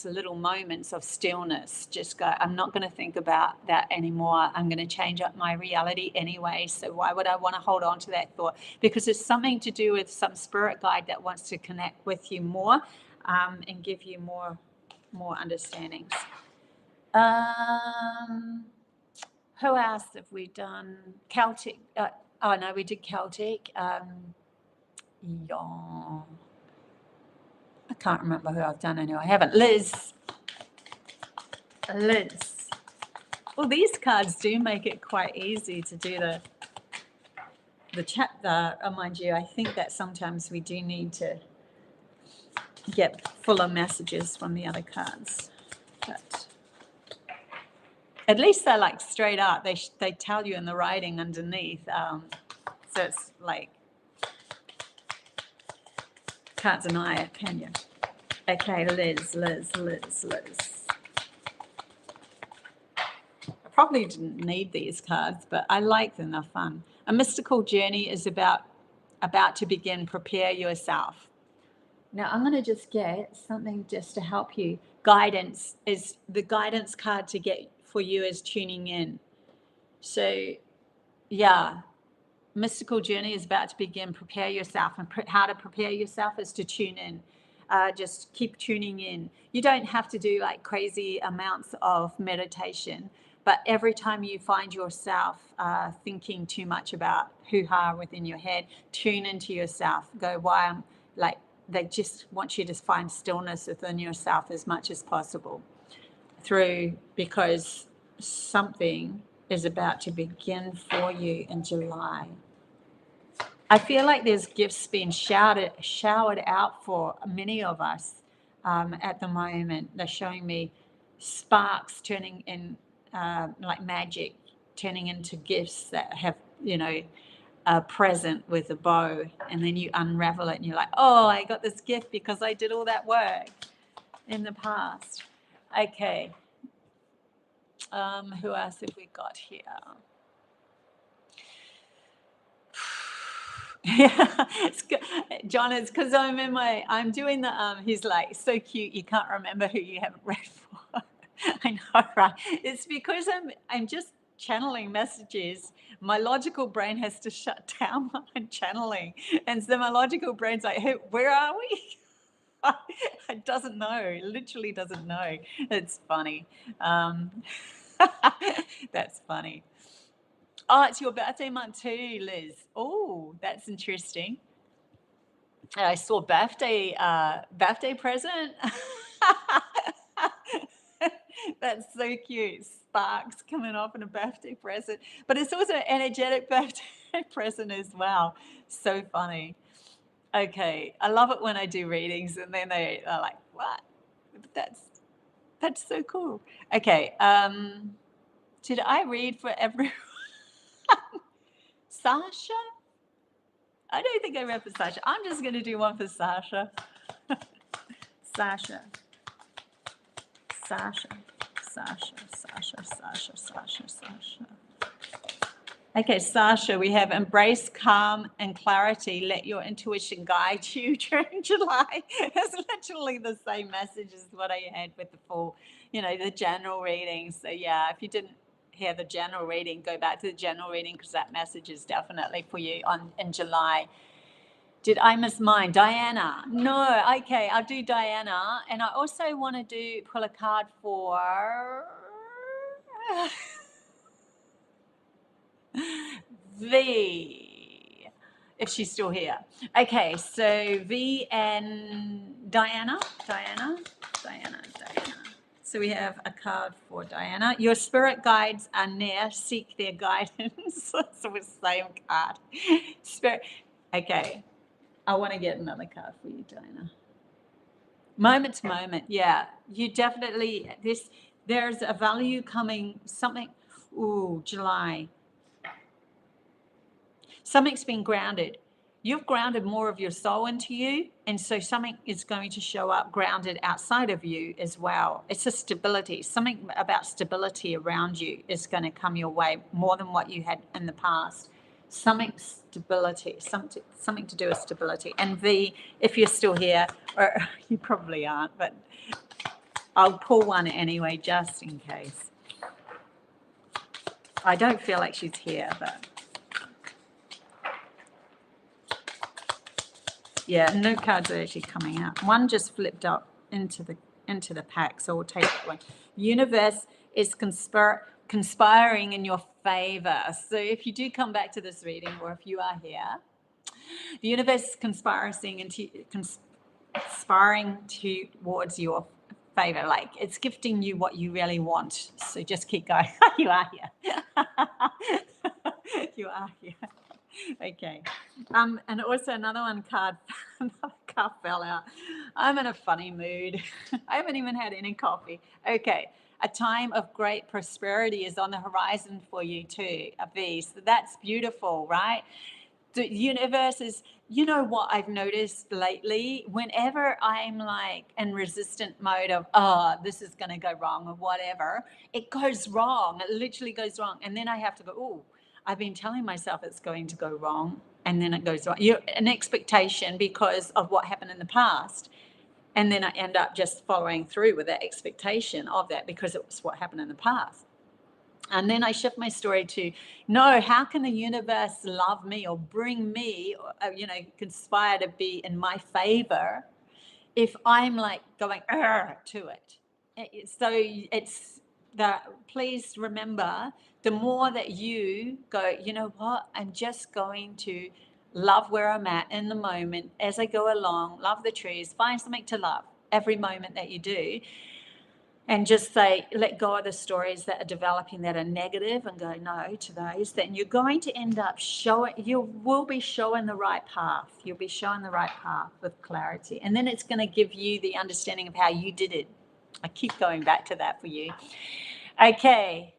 little moments of stillness. Just go, I'm not going to think about that anymore. I'm going to change up my reality anyway. So why would I want to hold on to that thought? Because it's something to do with some spirit guide that wants to connect with you more and give you more understandings. Who else have we done? Celtic. Oh, no, we did Celtic. Yeah. I can't remember who I've done anyway. I haven't. Liz. Well, these cards do make it quite easy to do the chat. Mind you, I think that sometimes we do need to get fuller messages from the other cards. But At least they're like straight up. They tell you in the writing underneath. So it's like, can't deny it, can you? Okay, Liz. I probably didn't need these cards, but I like them. They're fun. A mystical journey is about to begin. Prepare yourself. Now, I'm going to just get something just to help you. Guidance is the guidance card to get for you is tuning in. So, yeah, mystical journey is about to begin. Prepare yourself. And how to prepare yourself is to tune in. Just keep tuning in. You don't have to do like crazy amounts of meditation, but every time you find yourself thinking too much about hoo-ha within your head, tune into yourself. Go, why I'm like, they just want you to find stillness within yourself as much as possible because something is about to begin for you in July. I feel like there's gifts being showered out for many of us at the moment. They're showing me sparks turning in like magic, turning into gifts that have, a present with a bow, and then you unravel it and you're like, oh, I got this gift because I did all that work in the past. Okay. Who else have we got here? Yeah, it's good. John, it's because I'm doing the, he's like, so cute, you can't remember who you haven't read for. I know, right? It's because I'm just channeling messages. My logical brain has to shut down while I'm channeling. And so my logical brain's like, hey, where are we? It doesn't know, it literally doesn't know. It's funny. That's funny. Oh, it's your birthday month too, Liz. Oh, that's interesting. I saw birthday present. That's so cute. Sparks coming off in a birthday present, but it's also an energetic birthday present as well. So funny. Okay, I love it when I do readings and then they're like, "What?" That's so cool. Okay, did I read for everyone? Sasha? I don't think I read for Sasha. I'm just going to do one for Sasha. Sasha. Okay, Sasha, we have embrace calm and clarity. Let your intuition guide you during July. It's literally the same message as what I had with the full, the general reading. So yeah, if you didn't hear the general reading, go back to the general reading because that message is definitely for you in July. Did I miss mine? Diana. No, okay, I'll do Diana. And I also want to pull a card for V, if she's still here. Okay, so V and Diana. So we have a card for Diana. Your spirit guides are near. Seek their guidance. So it's the same card. Spirit. Okay. I want to get another card for you, Diana. Moment to moment. Yeah. You definitely, there's a value coming, something. Ooh, July. Something's been grounded. You've grounded more of your soul into you, and so something is going to show up grounded outside of you as well. It's a stability. Something about stability around you is going to come your way more than what you had in the past. Something to do with stability. And V, if you're still here, or you probably aren't, but I'll pull one anyway, just in case. I don't feel like she's here, but... Yeah, no cards are actually coming out. One just flipped up into the pack, so we'll take that one. Universe is conspiring in your favor. So if you do come back to this reading, or if you are here, the universe is conspiring towards your favor. Like it's gifting you what you really want. So just keep going. You are here. You are here. Okay. And also another card fell out. I'm in a funny mood. I haven't even had any coffee. Okay. A time of great prosperity is on the horizon for you too, Avi. So that's beautiful, right? The universe is, you know what I've noticed lately? Whenever I'm like in resistant mode of, oh, this is going to go wrong or whatever, it goes wrong. It literally goes wrong. And then I have to go, oh, I've been telling myself it's going to go wrong. And then it goes wrong. An expectation because of what happened in the past. And then I end up just following through with that expectation of that because it was what happened in the past. And then I shift my story to, no, how can the universe love me or bring me, or, conspire to be in my favor if I'm like going to it? So it's that, please remember, the more that you go, you know what, I'm just going to love where I'm at in the moment as I go along, love the trees, find something to love every moment that you do. And just say, let go of the stories that are developing that are negative and go no to those, then you're going to end up you will be showing the right path. You'll be showing the right path with clarity. And then it's going to give you the understanding of how you did it. I keep going back to that for you. Okay.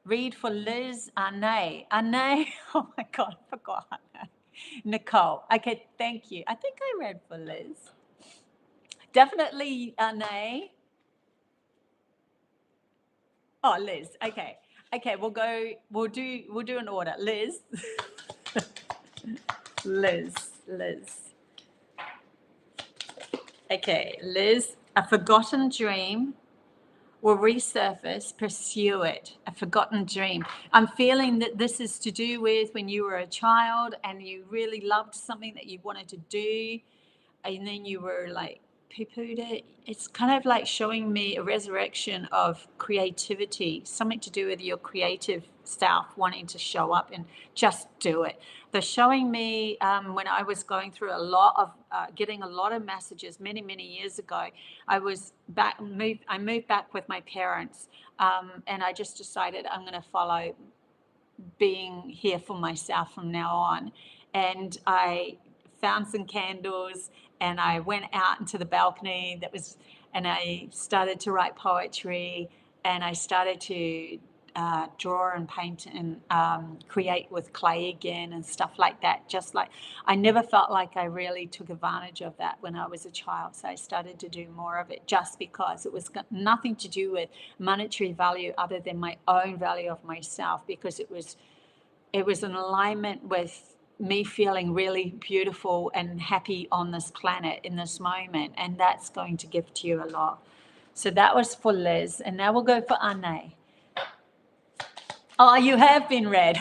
Read for Liz Arne. Arne, oh my God, I forgot. Nicole. Okay, thank you. I think I read for Liz. Definitely Arne. Oh, Liz. Okay. Okay, we'll do an order. Liz. Liz. Okay, Liz, a forgotten dream will resurface, pursue it. A forgotten dream. I'm feeling that this is to do with when you were a child and you really loved something that you wanted to do, and then you were like poo-pooed it. It's kind of like showing me a resurrection of creativity, something to do with your creative self wanting to show up and just do it. They're showing me when I was going through getting a lot of messages many years ago. I moved back with my parents, and I just decided I'm going to follow being here for myself from now on. And I found some candles and I went out into the balcony and I started to write poetry, and I started to draw and paint and create with clay again and stuff like that. Just like I never felt like I really took advantage of that when I was a child. So I started to do more of it just because it was nothing to do with monetary value other than my own value of myself, because it was in alignment with me feeling really beautiful and happy on this planet in this moment. And that's going to give to you a lot. So that was for Liz. And now we'll go for Anne. Oh, you have been read.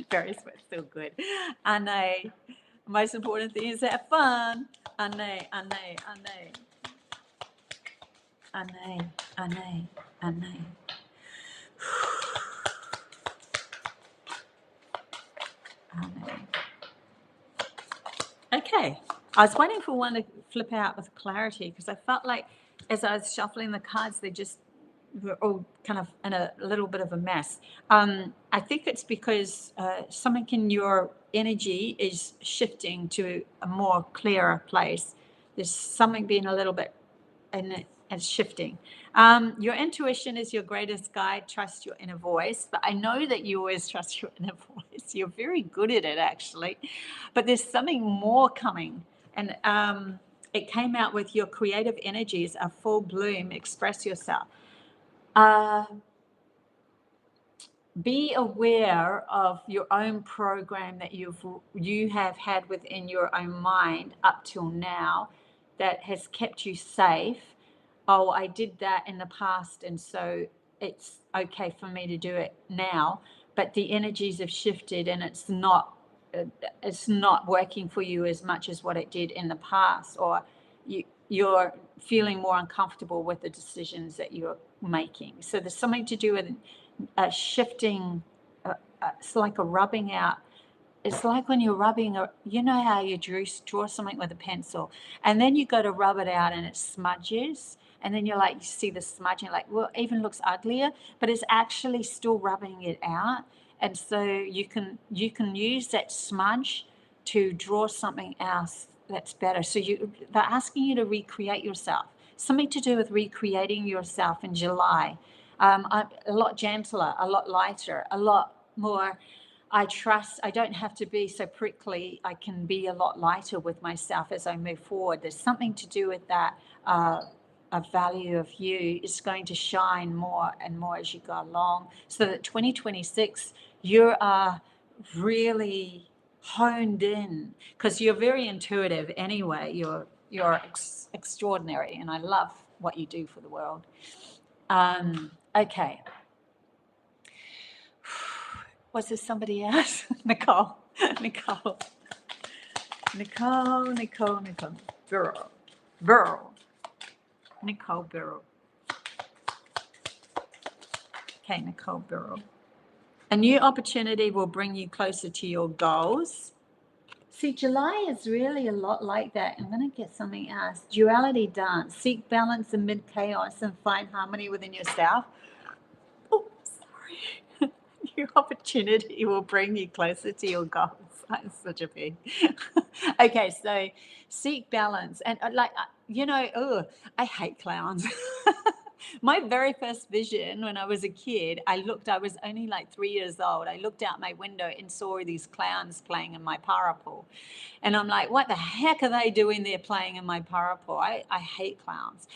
Very sweet, still good. Anne, most important thing is have fun. Anne. Okay, I was waiting for one to flip out with clarity because I felt like as I was shuffling the cards, they just were all kind of in a little bit of a mess. I think it's because something in your energy is shifting to a more clearer place. There's something being a little bit and shifting. Your intuition is your greatest guide. Trust your inner voice. But I know that you always trust your inner voice. You're very good at it, actually. But there's something more coming. And it came out with your creative energies are full bloom. Express yourself. Be aware of your own program that you have had within your own mind up till now that has kept you safe. Oh, I did that in the past, and so it's okay for me to do it now. But the energies have shifted, and it's not working for you as much as what it did in the past, or you're feeling more uncomfortable with the decisions that you're making. So there's something to do with shifting. It's like a rubbing out. It's like when you're rubbing, you know how you draw something with a pencil, and then you go to rub it out and it smudges, and then you see the smudge and you're like, well, it even looks uglier, but it's actually still rubbing it out. And so you can use that smudge to draw something else that's better. So they're asking you to recreate yourself. something to do with recreating yourself in July. I'm a lot gentler, a lot lighter, a lot more. I trust I don't have to be so prickly. I can be a lot lighter with myself as I move forward. There's something to do with that. A value of you is going to shine more and more as you go along, so that 2026 you are really honed in, because you're very intuitive anyway. You're extraordinary, and I love what you do for the world. Okay. Was there somebody else? Nicole. Burrow. Nicole Burrow. Okay, Nicole Burrow. A new opportunity will bring you closer to your goals. See, July is really a lot like that. I'm going to get something else. Duality dance. Seek balance amid chaos and find harmony within yourself. Oh, sorry. Your opportunity will bring you closer to your goals. That's such a big. Okay, so seek balance. And I hate clowns. My very first vision when I was a kid, I was only like 3 years old. I looked out my window and saw these clowns playing in my parapool. And I'm like, what the heck are they doing there playing in my parapool? I hate clowns.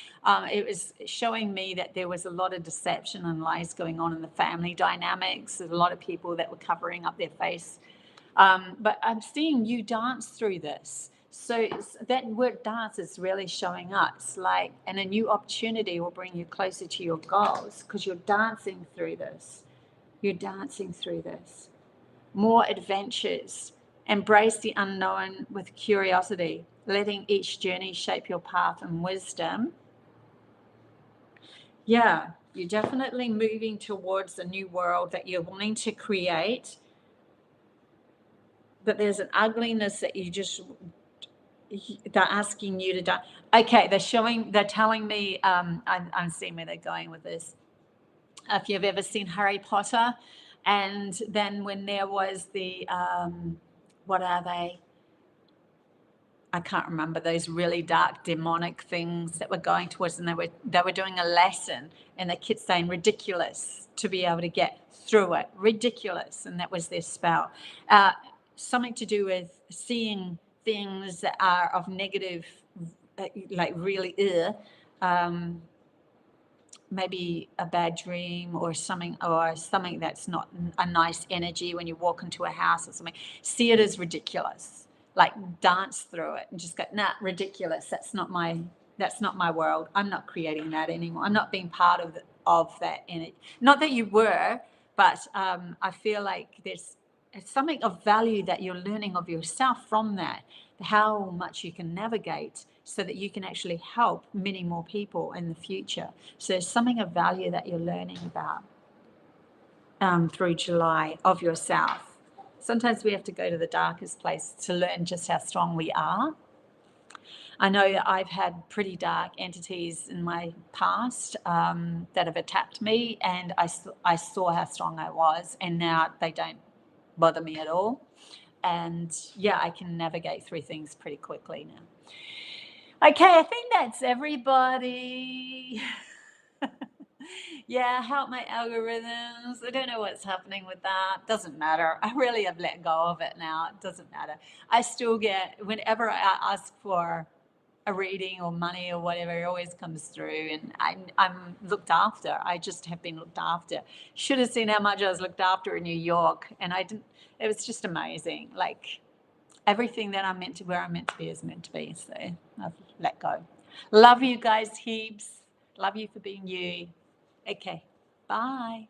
It was showing me that there was a lot of deception and lies going on in the family dynamics. There's a lot of people that were covering up their face. But I'm seeing you dance through this. So that word dance is really showing up. It's like, and a new opportunity will bring you closer to your goals because you're dancing through this. You're dancing through this. More adventures. Embrace the unknown with curiosity, letting each journey shape your path and wisdom. Yeah, you're definitely moving towards a new world that you're wanting to create. But there's an ugliness that they're asking you to do. Okay, they're telling me, I'm seeing where they're going with this. If you've ever seen Harry Potter, and then when there was the, what are they? I can't remember, those really dark demonic things that were going towards, and they were doing a lesson, and they kept saying ridiculous to be able to get through it. Ridiculous, and that was their spell. Something to do with seeing things that are of negative, like really maybe a bad dream or something that's not a nice energy when you walk into a house or something. See it as ridiculous, like dance through it and just go, nah, ridiculous. That's not my world. I'm not creating that anymore. I'm not being part of that energy. Not that you were, but I feel like there's something of value that you're learning of yourself from that, how much you can navigate so that you can actually help many more people in the future. So there's something of value that you're learning about through July of yourself. Sometimes we have to go to the darkest place to learn just how strong we are. I know that I've had pretty dark entities in my past that have attacked me, and I saw how strong I was, and now they don't bother me at all. And yeah, I can navigate through things pretty quickly now. Okay, I think that's everybody. Yeah, help my algorithms. I don't know what's happening with that. Doesn't matter. I really have let go of it now. It doesn't matter. I still get, whenever I ask for a reading or money or whatever, it always comes through, and I'm looked after. I just have been looked after. Should have seen how much I was looked after in New York, and I didn't. It was just amazing. Like everything that where I'm meant to be is meant to be. So I've let go. Love you guys heaps. Love you for being you. Okay, bye.